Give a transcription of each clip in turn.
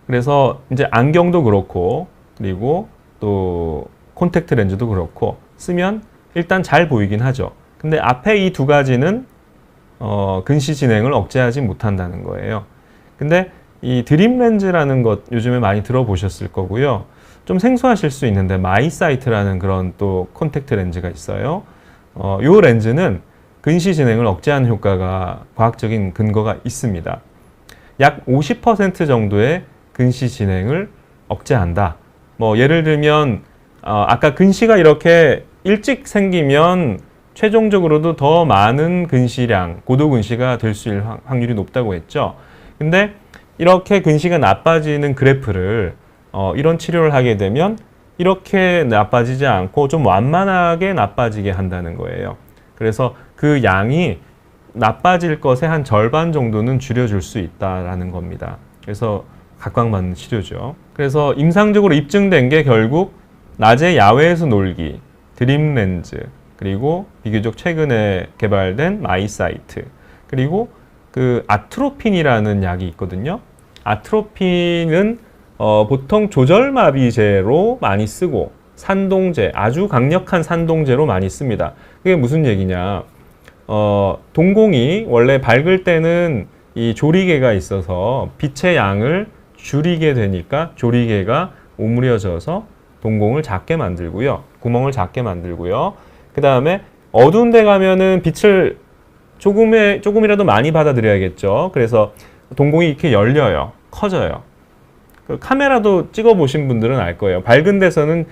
그래서 이제 안경도 그렇고, 그리고 또 콘택트 렌즈도 그렇고 쓰면 일단 잘 보이긴 하죠. 근데 앞에 이 두 가지는 근시 진행을 억제하지 못한다는 거예요. 근데 이 드림 렌즈라는 것 요즘에 많이 들어보셨을 거고요. 좀 생소하실 수 있는데 마이사이트라는 그런 또 콘택트 렌즈가 있어요. 이 렌즈는 근시 진행을 억제하는 효과가 과학적인 근거가 있습니다. 약 50% 정도의 근시 진행을 억제한다. 뭐 예를 들면 아까 근시가 이렇게 일찍 생기면 최종적으로도 더 많은 근시량, 고도 근시가 될 수 있는 확률이 높다고 했죠. 근데 이렇게 근시가 나빠지는 그래프를 이런 치료를 하게 되면 이렇게 나빠지지 않고 좀 완만하게 나빠지게 한다는 거예요. 그래서 그 양이 나빠질 것의 한 절반 정도는 줄여줄 수 있다라는 겁니다. 그래서 각광받는 치료죠. 그래서 임상적으로 입증된 게 결국 낮에 야외에서 놀기, 드림 렌즈, 그리고 비교적 최근에 개발된 마이사이트, 그리고 그 아트로핀이라는 약이 있거든요. 아트로핀은 보통 조절마비제로 많이 쓰고 산동제, 아주 강력한 산동제로 많이 씁니다. 그게 무슨 얘기냐? 동공이 원래 밝을 때는 이 조리개가 있어서 빛의 양을 줄이게 되니까 조리개가 오므려져서 동공을 작게 만들고요. 구멍을 작게 만들고요. 그 다음에 어두운 데 가면은 빛을 조금이라도 많이 받아들여야겠죠. 그래서 동공이 이렇게 열려요. 커져요. 그 카메라도 찍어 보신 분들은 알 거예요. 밝은 데서는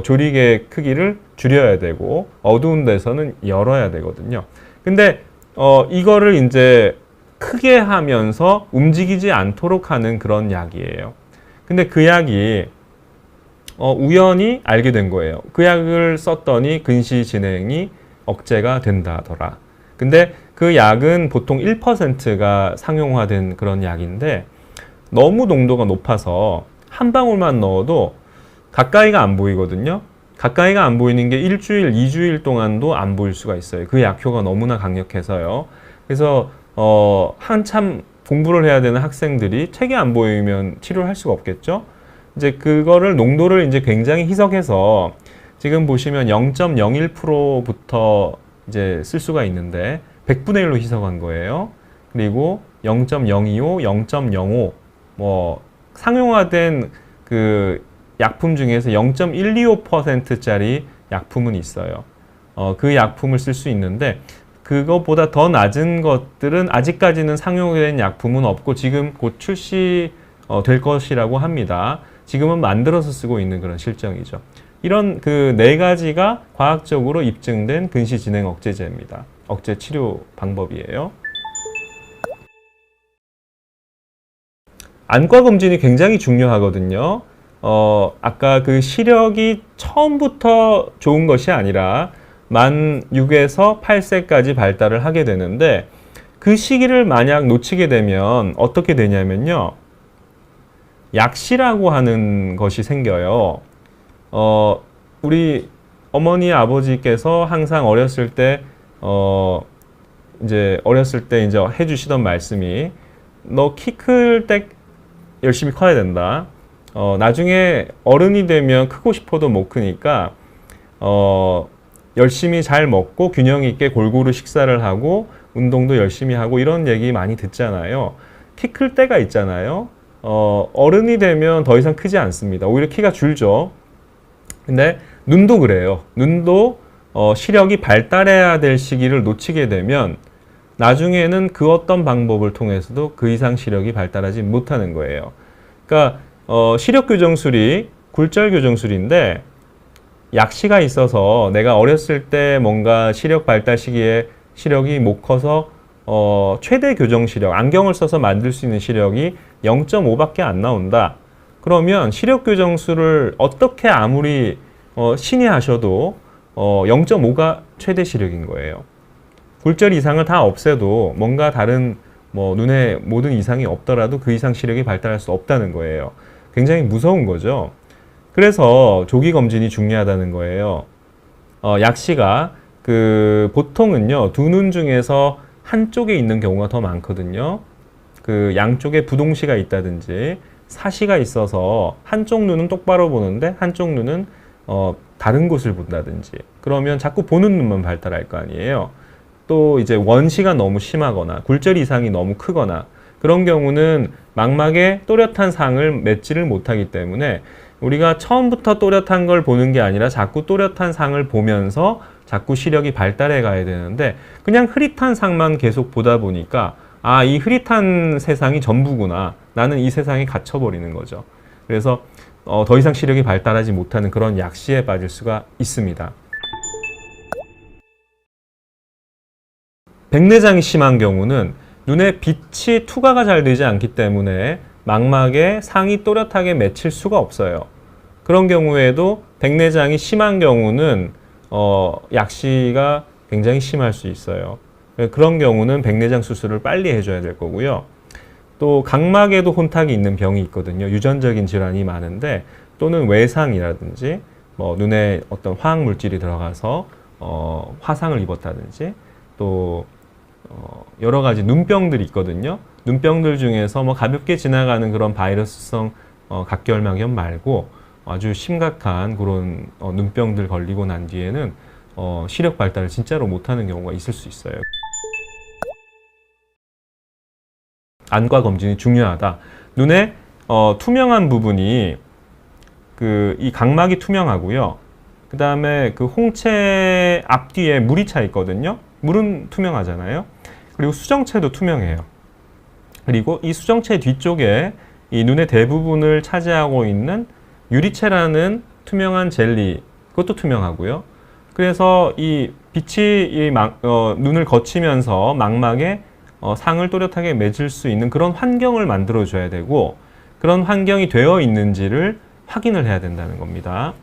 조리개 크기를 줄여야 되고 어두운 데서는 열어야 되거든요. 근데 이거를 이제 크게 하면서 움직이지 않도록 하는 그런 약이에요. 근데 그 약이 우연히 알게 된 거예요. 그 약을 썼더니 근시 진행이 억제가 된다더라. 근데 그 약은 보통 1%가 상용화된 그런 약인데 너무 농도가 높아서 한 방울만 넣어도 가까이가 안 보이거든요. 가까이가 안 보이는 게 일주일, 2주일 동안도 안 보일 수가 있어요. 그 약효가 너무나 강력해서요. 그래서 한참 공부를 해야 되는 학생들이 책이 안 보이면 치료를 할 수가 없겠죠. 이제 그거를 농도를 이제 굉장히 희석해서 지금 보시면 0.01%부터 이제 쓸 수가 있는데 100분의 1로 희석한 거예요. 그리고 0.025, 0.05 뭐 상용화된 그 약품 중에서 0.125%짜리 약품은 있어요. 그 약품을 쓸 수 있는데 그것보다 더 낮은 것들은 아직까지는 상용화된 약품은 없고 지금 곧 출시될 것이라고 합니다. 지금은 만들어서 쓰고 있는 그런 실정이죠. 이런 그 네 가지가 과학적으로 입증된 근시 진행 억제제입니다. 억제 치료 방법이에요. 안과 검진이 굉장히 중요하거든요. 아까 그 시력이 처음부터 좋은 것이 아니라 만 6에서 8세까지 발달을 하게 되는데 그 시기를 만약 놓치게 되면 어떻게 되냐면요. 약시라고 하는 것이 생겨요. 우리 어머니 아버지께서 항상 어렸을 때 이제 해주시던 말씀이 너 키 클 때 열심히 커야 된다. 나중에 어른이 되면 크고 싶어도 못 크니까 열심히 잘 먹고 균형 있게 골고루 식사를 하고 운동도 열심히 하고 이런 얘기 많이 듣잖아요. 키 클 때가 있잖아요. 어른이 되면 더 이상 크지 않습니다. 오히려 키가 줄죠. 근데 눈도 그래요. 눈도 시력이 발달해야 될 시기를 놓치게 되면 나중에는 그 어떤 방법을 통해서도 그 이상 시력이 발달하지 못하는 거예요. 그러니까 시력 교정술이 굴절 교정술인데 약시가 있어서 내가 어렸을 때 뭔가 시력 발달 시기에 시력이 못 커서 최대 교정 시력, 안경을 써서 만들 수 있는 시력이 0.5밖에 안 나온다. 그러면 시력 교정술을 어떻게 아무리 신이 하셔도 0.5가 최대 시력인 거예요. 굴절 이상을 다 없애도 뭔가 다른 뭐 눈에 모든 이상이 없더라도 그 이상 시력이 발달할 수 없다는 거예요. 굉장히 무서운 거죠. 그래서 조기 검진이 중요하다는 거예요. 약시가 보통은요, 두 눈 중에서 한쪽에 있는 경우가 더 많거든요. 양쪽에 부동시가 있다든지 사시가 있어서 한쪽 눈은 똑바로 보는데 한쪽 눈은 다른 곳을 본다든지, 그러면 자꾸 보는 눈만 발달할 거 아니에요. 또 이제 원시가 너무 심하거나 굴절 이상이 너무 크거나 그런 경우는 망막에 또렷한 상을 맺지를 못하기 때문에 우리가 처음부터 또렷한 걸 보는 게 아니라 자꾸 또렷한 상을 보면서 자꾸 시력이 발달해 가야 되는데, 그냥 흐릿한 상만 계속 보다 보니까 이 흐릿한 세상이 전부구나, 나는 이 세상에 갇혀버리는 거죠. 그래서 더 이상 시력이 발달하지 못하는 그런 약시에 빠질 수가 있습니다. 백내장이 심한 경우는 눈에 빛이 투과가 잘 되지 않기 때문에 망막에 상이 또렷하게 맺힐 수가 없어요. 그런 경우에도 백내장이 심한 경우는 약시가 굉장히 심할 수 있어요. 그런 경우는 백내장 수술을 빨리 해줘야 될 거고요. 또 각막에도 혼탁이 있는 병이 있거든요. 유전적인 질환이 많은데, 또는 외상이라든지 눈에 어떤 화학 물질이 들어가서 화상을 입었다든지, 또 여러 가지 눈병들이 있거든요. 눈병들 중에서 가볍게 지나가는 그런 바이러스성 각계혈망염 말고 아주 심각한 그런 눈병들 걸리고 난 뒤에는 시력 발달을 진짜로 못하는 경우가 있을 수 있어요. 안과 검진이 중요하다. 눈에 투명한 부분이 이 각막이 투명하고요. 그 다음에 홍채 앞뒤에 물이 차 있거든요. 물은 투명하잖아요. 그리고 수정체도 투명해요. 그리고 이 수정체 뒤쪽에 이 눈의 대부분을 차지하고 있는 유리체라는 투명한 젤리, 그것도 투명하고요. 그래서 이 빛이 눈을 거치면서 망막에 상을 또렷하게 맺을 수 있는 그런 환경을 만들어줘야 되고, 그런 환경이 되어 있는지를 확인을 해야 된다는 겁니다.